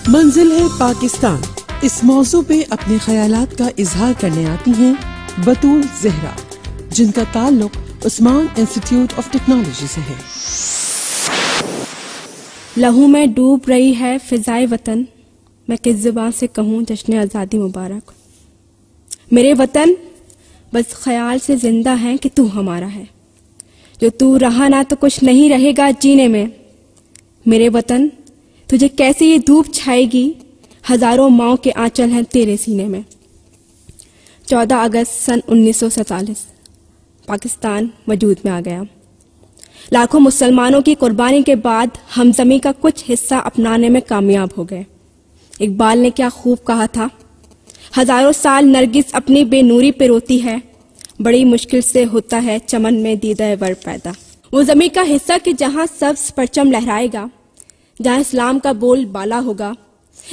منزل ہے پاکستان، اس موضوع پہ اپنے خیالات کا اظہار کرنے آتی ہیں بطول زہرا، جن کا تعلق عثمان انسٹیٹیوٹ آف ٹیکنالوجی سے ہے۔ لہو میں ڈوب رہی ہے فضائے وطن، میں کس زبان سے کہوں جشن آزادی مبارک۔ میرے وطن بس خیال سے زندہ ہیں کہ تو ہمارا ہے، جو تو رہا نہ تو کچھ نہیں رہے گا جینے میں۔ میرے وطن تجھے کیسے یہ دھوپ چھائے گی، ہزاروں ماؤں کے آنچل ہیں تیرے سینے میں۔ 14 اگست سن 1947 پاکستان وجود میں آ گیا۔ لاکھوں مسلمانوں کی قربانی کے بعد ہم زمیں کا کچھ حصہ اپنانے میں کامیاب ہو گئے۔ اقبال نے کیا خوب کہا تھا، ہزاروں سال نرگس اپنی بے نوری پہ روتی ہے، بڑی مشکل سے ہوتا ہے چمن میں دیدہ ور پیدا۔ وہ زمیں کا حصہ کہ جہاں سبز پرچم لہرائے گا، جہاں اسلام کا بول بالا ہوگا،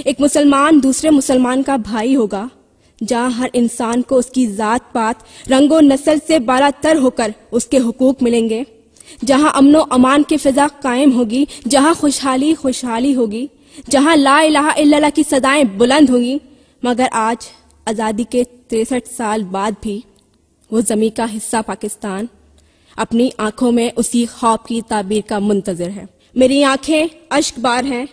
ایک مسلمان دوسرے مسلمان کا بھائی ہوگا، جہاں ہر انسان کو اس کی ذات پات رنگ و نسل سے بالا تر ہو کر اس کے حقوق ملیں گے، جہاں امن و امان کی فضا قائم ہوگی، جہاں خوشحالی خوشحالی ہوگی، جہاں لا الہ الا اللہ کی صدائیں بلند ہوں گی۔ مگر آج آزادی کے 63 سال بعد بھی وہ زمیں کا حصہ پاکستان اپنی آنکھوں میں اسی خواب کی تعبیر کا منتظر ہے۔ میری آنکھیں اشک بار ہیں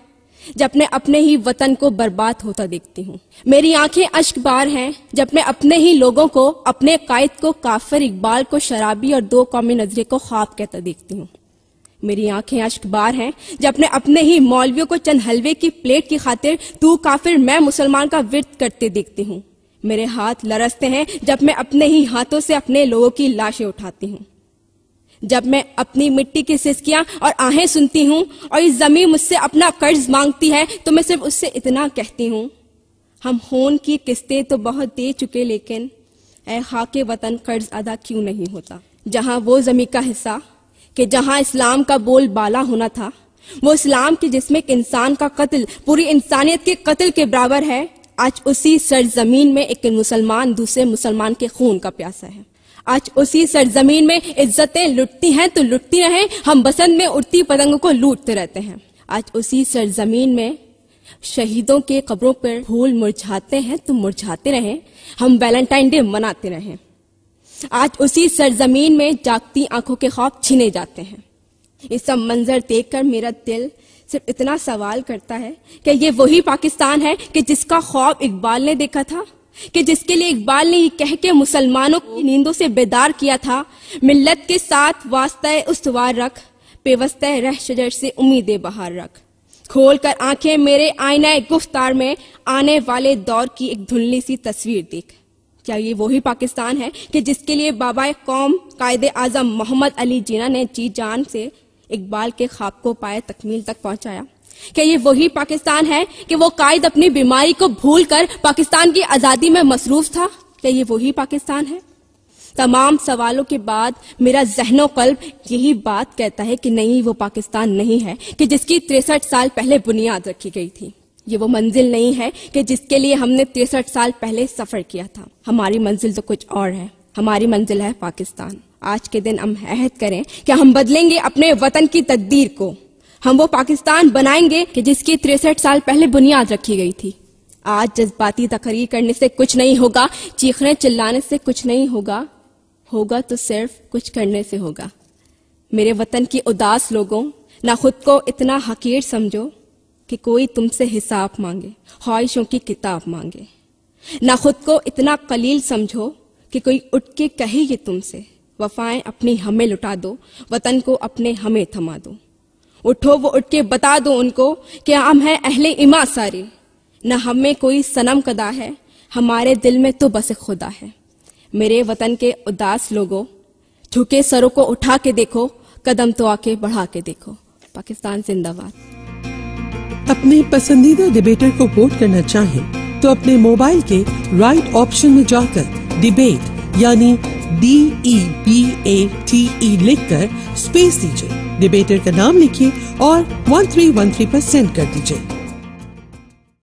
جب میں اپنے ہی وطن کو برباد ہوتا دیکھتی ہوں۔ میری آنکھیں اشک بار ہیں جب میں اپنے ہی لوگوں کو، اپنے قائد کو کافر، اقبال کو شرابی اور 2 قومی نظریے کو خواب کہتا دیکھتی ہوں۔ میری آنکھیں اشک بار ہیں جب میں اپنے ہی مولویوں کو چند حلوے کی پلیٹ کی خاطر تو کافر میں مسلمان کا ورد کرتے دیکھتی ہوں۔ میرے ہاتھ لرزتے ہیں جب میں اپنے ہی ہاتھوں سے اپنے لوگوں کی لاشیں اٹھاتی ہوں۔ جب میں اپنی مٹی کی سسکیاں اور آہیں سنتی ہوں اور اس زمین مجھ سے اپنا قرض مانگتی ہے تو میں صرف اس سے اتنا کہتی ہوں، ہم خون کی قسطیں تو بہت دے چکے، لیکن اے خاک وطن قرض ادا کیوں نہیں ہوتا۔ جہاں وہ زمین کا حصہ کہ جہاں اسلام کا بول بالا ہونا تھا، وہ اسلام کے جس میں ایک انسان کا قتل پوری انسانیت کے قتل کے برابر ہے، آج اسی سرزمین میں ایک مسلمان دوسرے مسلمان کے خون کا پیاسا ہے۔ آج اسی سرزمین میں عزتیں لٹتی ہیں تو لٹتی رہیں، ہم بسنت میں اڑتی پتنگوں کو لوٹتے رہتے ہیں۔ آج اسی سرزمین میں شہیدوں کے قبروں پر پھول مرجھاتے ہیں تو مرجھاتے رہیں، ہم ویلنٹائن ڈے مناتے رہیں۔ آج اسی سرزمین میں جاگتی آنکھوں کے خواب چھینے جاتے ہیں۔ یہ سب منظر دیکھ کر میرا دل صرف اتنا سوال کرتا ہے کہ یہ وہی پاکستان ہے کہ جس کا خواب اقبال نے دیکھا تھا، کہ جس کے لیے اقبال نے یہ کہہ کے مسلمانوں کی نیندوں سے بیدار کیا تھا، ملت کے ساتھ واسطہ استوار رکھ، پیوستہ رہ شجر سے امید بہار رکھ۔ کھول کر آنکھیں میرے آئینہ گفتار میں آنے والے دور کی ایک دھندلی سی تصویر دیکھ۔ کیا یہ وہی پاکستان ہے کہ جس کے لیے بابا قوم قائد اعظم محمد علی جناح نے جی جان سے اقبال کے خواب کو پائے تکمیل تک پہنچایا؟ کیا یہ وہی پاکستان ہے کہ وہ قائد اپنی بیماری کو بھول کر پاکستان کی آزادی میں مصروف تھا؟ کیا یہ وہی پاکستان ہے؟ تمام سوالوں کے بعد میرا ذہن و قلب یہی بات کہتا ہے کہ نہیں، وہ پاکستان نہیں ہے کہ جس کی 63 سال پہلے بنیاد رکھی گئی تھی۔ یہ وہ منزل نہیں ہے کہ جس کے لیے ہم نے 63 سال پہلے سفر کیا تھا۔ ہماری منزل تو کچھ اور ہے، ہماری منزل ہے پاکستان۔ آج کے دن ہم عہد کریں کہ ہم بدلیں گے اپنے وطن کی تقدیر کو، ہم وہ پاکستان بنائیں گے کہ جس کی 63 سال پہلے بنیاد رکھی گئی تھی۔ آج جذباتی تقریر کرنے سے کچھ نہیں ہوگا، چیخنے چلانے سے کچھ نہیں ہوگا، ہوگا تو صرف کچھ کرنے سے ہوگا۔ میرے وطن کی اداس لوگوں، نہ خود کو اتنا حقیر سمجھو کہ کوئی تم سے حساب مانگے، خواہشوں کی کتاب مانگے۔ نہ خود کو اتنا قلیل سمجھو کہ کوئی اٹھ کے کہے یہ تم سے، وفائیں اپنی ہمیں لٹا دو، وطن کو اپنے ہمیں تھما دو۔ اٹھو وہ اٹھ کے بتا دو ان کو کہ ہم ہیں اہل ایمان سارے، نہ ہمیں کوئی صنم قدا ہے، ہمارے دل میں تو بس خدا ہے۔ میرے وطن کے اداس لوگوں، جھکے سروں کو اٹھا کے دیکھو، قدم تو آ کے بڑھا کے دیکھو۔ پاکستان زندہ باد۔ اپنے پسندیدہ ڈیبیٹر کو ووٹ کرنا چاہیں تو اپنے موبائل کے رائٹ آپشن میں جا کر ڈیبیٹ یعنی DEBATE لکھ کر اسپیس دیجیے، ڈیبیٹر کا نام لکھیے اور 1313 پر سینڈ کر دیجیے۔